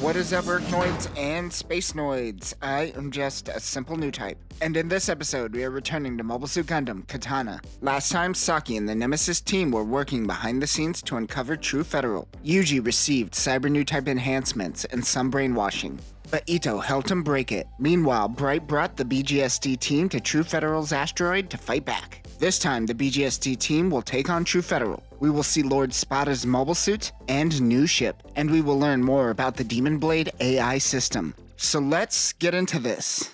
What is up, Earthnoids and Spacenoids? I am just a simple new type. And in this episode, we are returning to Mobile Suit Gundam Katana. Last time, Saki and the Nemesis team were working behind the scenes to uncover True Federal. Yuji received cyber new type enhancements and some brainwashing, but Ito helped him break it. Meanwhile, Bright brought the BGSD team to True Federal's asteroid to fight back. This time, the BGSD team will take on True Federal. We will see Lord Spada's mobile suit and new ship, and we will learn more about the Demon Blade AI system. So let's get into this.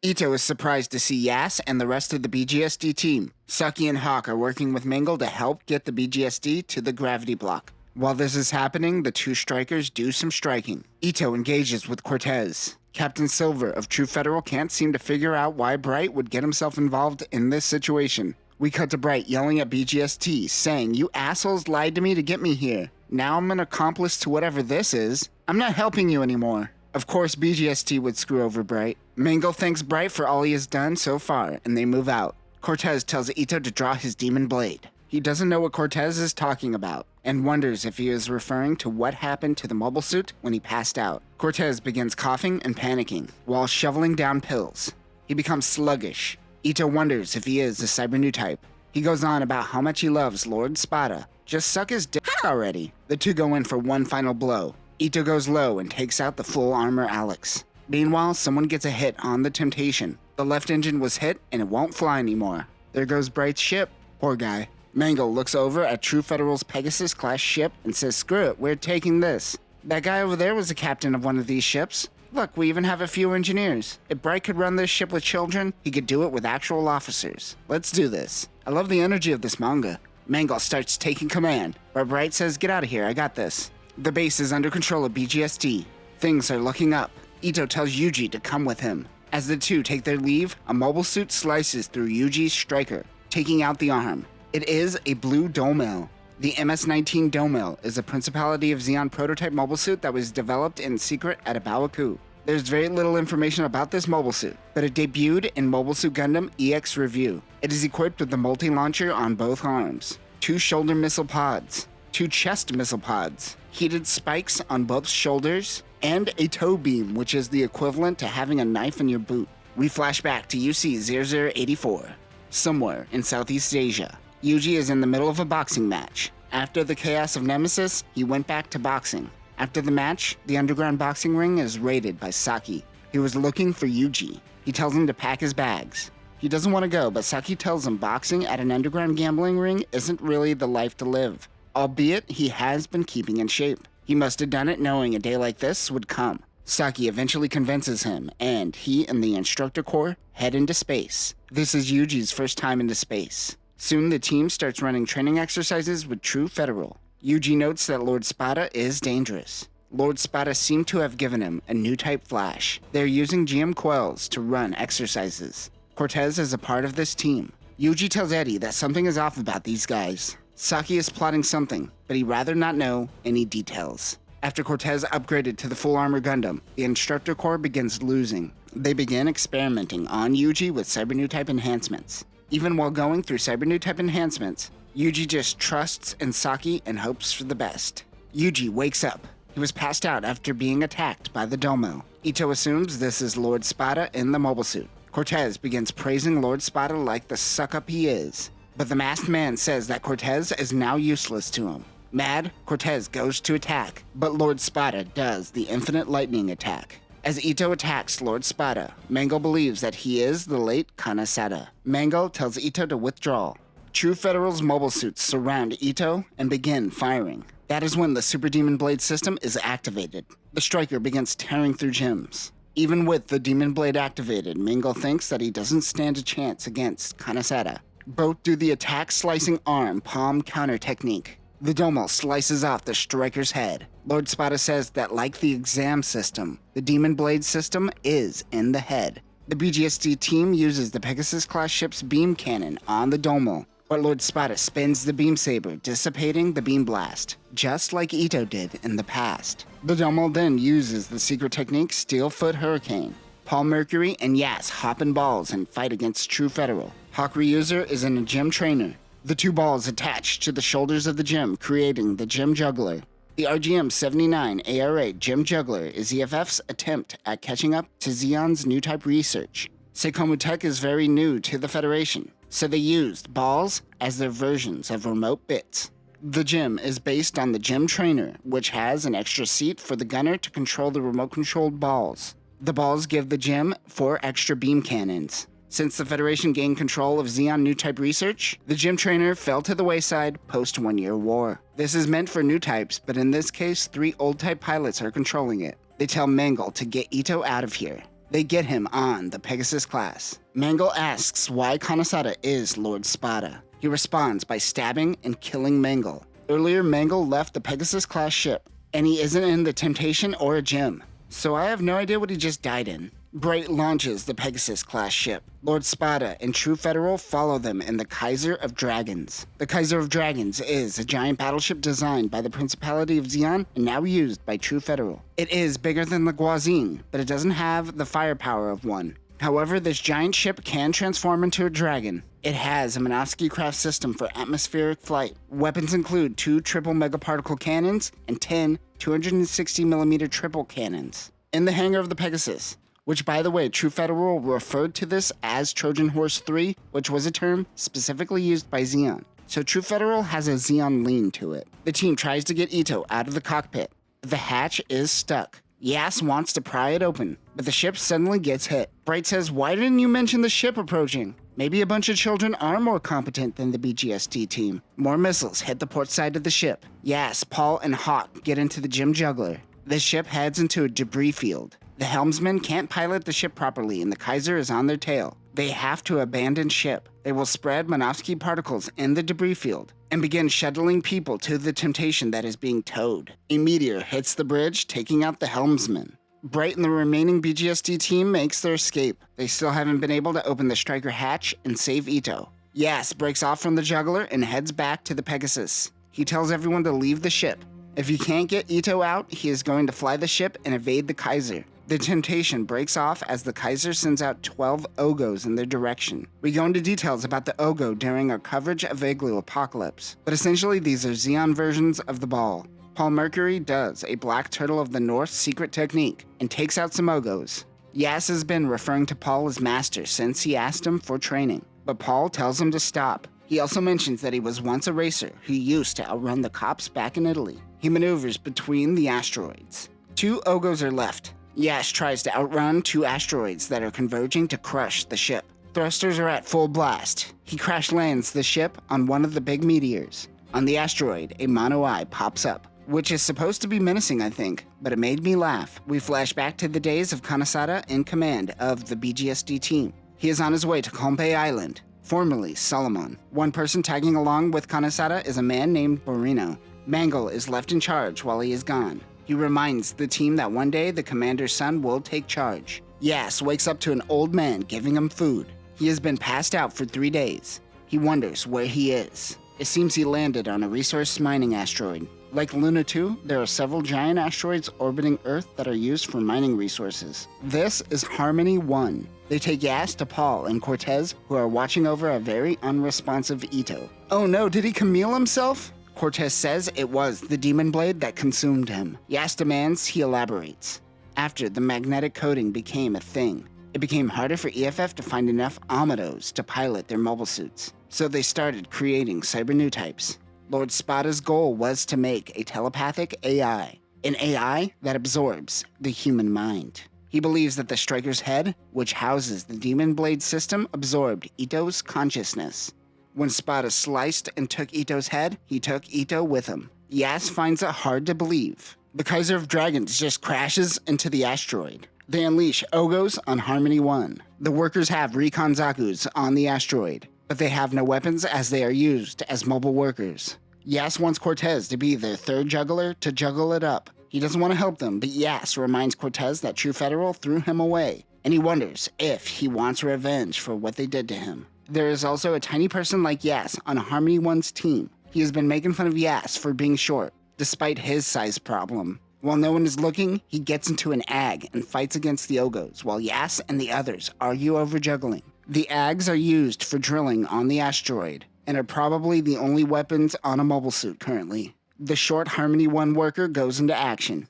Ito is surprised to see Yas and the rest of the BGSD team. Saki and Hawk are working with Mangle to help get the BGSD to the gravity block. While this is happening, the two strikers do some striking. Ito engages with Cortez. Captain Silver of True Federal can't seem to figure out why Bright would get himself involved in this situation. We cut to Bright yelling at BGST, saying, "You assholes lied to me to get me here. Now I'm an accomplice to whatever this is. I'm not helping you anymore." Of course, BGST would screw over Bright. Mangle thanks Bright for all he has done so far, and they move out. Cortez tells Ito to draw his Demon Blade. He doesn't know what Cortez is talking about, and wonders if he is referring to what happened to the mobile suit when he passed out. Cortez begins coughing and panicking, while shoveling down pills. He becomes sluggish. Ito wonders if he is a cyber new type. He goes on about how much he loves Lord Spada. Just suck his dick already. The two go in for one final blow. Ito goes low and takes out the full armor Alex. Meanwhile, someone gets a hit on the Temptation. The left engine was hit and it won't fly anymore. There goes Bright's ship. Poor guy. Mangle looks over at True Federal's Pegasus-class ship and says, "Screw it, we're taking this. That guy over there was the captain of one of these ships. Look, we even have a few engineers. If Bright could run this ship with children, he could do it with actual officers. Let's do this." I love the energy of this manga. Mangle starts taking command, but Bright says, "Get out of here, I got this." The base is under control of BGSD. Things are looking up. Ito tells Yuji to come with him. As the two take their leave, a mobile suit slices through Yuji's striker, taking out the arm. It is a blue Domel. The MS-19 Domel is a Principality of Zeon prototype mobile suit that was developed in secret at Abawaku. There's very little information about this mobile suit, but it debuted in Mobile Suit Gundam EX Review. It is equipped with the multi-launcher on both arms, 2 shoulder missile pods, 2 chest missile pods, heated spikes on both shoulders, and a toe beam, which is the equivalent to having a knife in your boot. We flash back to UC-0084, somewhere in Southeast Asia. Yuji is in the middle of a boxing match. After the chaos of Nemesis, he went back to boxing. After the match, the underground boxing ring is raided by Saki. He was looking for Yuji. He tells him to pack his bags. He doesn't want to go, but Saki tells him boxing at an underground gambling ring isn't really the life to live. Albeit, he has been keeping in shape. He must have done it knowing a day like this would come. Saki eventually convinces him, and he and the instructor corps head into space. This is Yuji's first time into space. Soon the team starts running training exercises with True Federal. Yuji notes that Lord Spada is dangerous. Lord Spada seemed to have given him a new type flash. They're using GM Quells to run exercises. Cortez is a part of this team. Yuji tells Eddie that something is off about these guys. Saki is plotting something, but he'd rather not know any details. After Cortez upgraded to the full armor Gundam, the instructor corps begins losing. They begin experimenting on Yuji with cyber new type enhancements. Even while going through cyber new type enhancements, Yuji just trusts in Saki and hopes for the best. Yuji wakes up. He was passed out after being attacked by the Domel. Ito assumes this is Lord Spada in the mobile suit. Cortez begins praising Lord Spada like the suck-up he is. But the masked man says that Cortez is now useless to him. Mad, Cortez goes to attack, but Lord Spada does the infinite lightning attack. As Ito attacks Lord Spada, Mangle believes that he is the late Kanasada. Mangle tells Ito to withdraw. True Federal's mobile suits surround Ito and begin firing. That is when the Super Demon Blade system is activated. The striker begins tearing through gems. Even with the Demon Blade activated, Mangle thinks that he doesn't stand a chance against Kanasada. Both do the attack slicing arm palm counter technique. The Domel slices off the striker's head. Lord Spada says that like the exam system, the Demon Blade system is in the head. The BGSD team uses the Pegasus-class ship's beam cannon on the Domel, but Lord Spada spins the beam saber, dissipating the beam blast, just like Ito did in the past. The Domel then uses the secret technique Steel Foot Hurricane. Paul Mercury and Yas hop in balls and fight against True Federal. Hawk Reuser is in a gym trainer. The two balls attach to the shoulders of the gym, creating the gym Juggler. The RGM-79ARA Gym Juggler is EFF's attempt at catching up to Zeon's new type research. Seikomu Tech is very new to the Federation, so they used balls as their versions of remote bits. The gym is based on the gym trainer, which has an extra seat for the gunner to control the remote-controlled balls. The balls give the gym 4 extra beam cannons. Since the Federation gained control of Zeon new type research, the gym trainer fell to the wayside post-1-year war. This is meant for new types, but in this case, 3 old type pilots are controlling it. They tell Mangle to get Ito out of here. They get him on the Pegasus class. Mangle asks why Kanasada is Lord Spada. He responds by stabbing and killing Mangle. Earlier, Mangle left the Pegasus class ship, and he isn't in the Temptation or a gym, so I have no idea what he just died in. Bright launches the Pegasus class ship. Lord Spada and True Federal follow them in the Kaiser of Dragons. The Kaiser of Dragons is a giant battleship designed by the Principality of Zeon and now used by True Federal. It is bigger than the Guazine, but it doesn't have the firepower of one. However, this giant ship can transform into a dragon. It has a Minovsky craft system for atmospheric flight. Weapons include 2 triple megaparticle cannons and 10 260mm triple cannons. In the hangar of the Pegasus, which, by the way, True Federal referred to this as Trojan Horse 3, which was a term specifically used by Zeon. So True Federal has a Zeon lean to it. The team tries to get Ito out of the cockpit. The hatch is stuck. Yas wants to pry it open, but the ship suddenly gets hit. Bright says, "Why didn't you mention the ship approaching? Maybe a bunch of children are more competent than the BGSD team." More missiles hit the port side of the ship. Yas, Paul, and Hawk get into the Gym Juggler. The ship heads into a debris field. The helmsman can't pilot the ship properly and the Kaiser is on their tail. They have to abandon ship. They will spread Minovsky particles in the debris field and begin shuttling people to the Temptation that is being towed. A meteor hits the bridge, taking out the helmsman. Bright and the remaining BGSD team makes their escape. They still haven't been able to open the striker hatch and save Ito. Yas breaks off from the Juggler and heads back to the Pegasus. He tells everyone to leave the ship. If he can't get Ito out, he is going to fly the ship and evade the Kaiser. The Temptation breaks off as the Kaiser sends out 12 Ogos in their direction. We go into details about the Ogo during our coverage of Igloo Apocalypse, but essentially these are Zeon versions of the ball. Paul Mercury does a Black Turtle of the North secret technique and takes out some Ogos. Yas has been referring to Paul as master since he asked him for training, but Paul tells him to stop. He also mentions that he was once a racer who used to outrun the cops back in Italy. He maneuvers between the asteroids. 2 Ogos are left. Yas tries to outrun 2 asteroids that are converging to crush the ship. Thrusters are at full blast. He crash lands the ship on one of the big meteors. On the asteroid, a mono eye pops up, which is supposed to be menacing, I think, but it made me laugh. We flash back to the days of Kanasada in command of the BGSD team. He is on his way to Kompe Island, formerly Solomon. One person tagging along with Kanasada is a man named Borino. Mangle is left in charge while he is gone. He reminds the team that one day the commander's son will take charge. Yas wakes up to an old man giving him food. He has been passed out for 3 days. He wonders where he is. It seems he landed on a resource mining asteroid. Like Luna 2, there are several giant asteroids orbiting Earth that are used for mining resources. This is Harmony 1. They take Yas to Paul and Cortez, who are watching over a very unresponsive Ito. Oh no, did he Camille himself? Cortez says it was the demon blade that consumed him. Yas demands he elaborates. After the magnetic coating became a thing, it became harder for EFF to find enough Amados to pilot their mobile suits. So they started creating cyber new types. Lord Spada's goal was to make a telepathic AI, an AI that absorbs the human mind. He believes that the Striker's head, which houses the demon blade system, absorbed Ito's consciousness. When Spada sliced and took Ito's head, he took Ito with him. Yas finds it hard to believe. The Kaiser of Dragons just crashes into the asteroid. They unleash Ogos on Harmony 1. The workers have Recon Zakus on the asteroid, but they have no weapons as they are used as mobile workers. Yas wants Cortez to be their 3rd juggler to juggle it up. He doesn't want to help them, but Yas reminds Cortez that True Federal threw him away, and he wonders if he wants revenge for what they did to him. There is also a tiny person like Yas on Harmony 1's team. He has been making fun of Yas for being short, despite his size problem. While no one is looking, he gets into an AG and fights against the Ogos, while Yas and the others argue over juggling. The AGs are used for drilling on the asteroid, and are probably the only weapons on a mobile suit currently. the short Harmony 1 worker goes into action.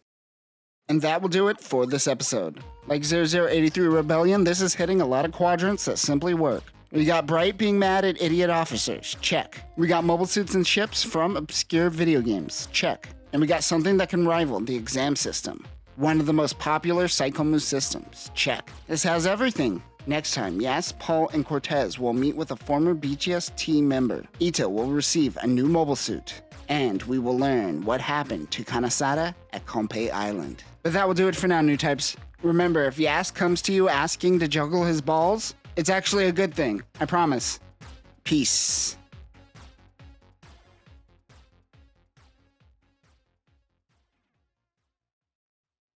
And that will do it for this episode. Like 0083 Rebellion, this is hitting a lot of quadrants that simply work. We got Bright being mad at idiot officers, check. We got mobile suits and ships from obscure video games, check. And we got something that can rival the exam system. One of the most popular Psychomu systems, check. This has everything. Next time, Yas, Paul, and Cortez will meet with a former BGS team member. Ito will receive a new mobile suit. And we will learn what happened to Kanasada at Konpei Island. But that will do it for now, new types. Remember, if Yas comes to you asking to juggle his balls, it's actually a good thing. I promise. Peace.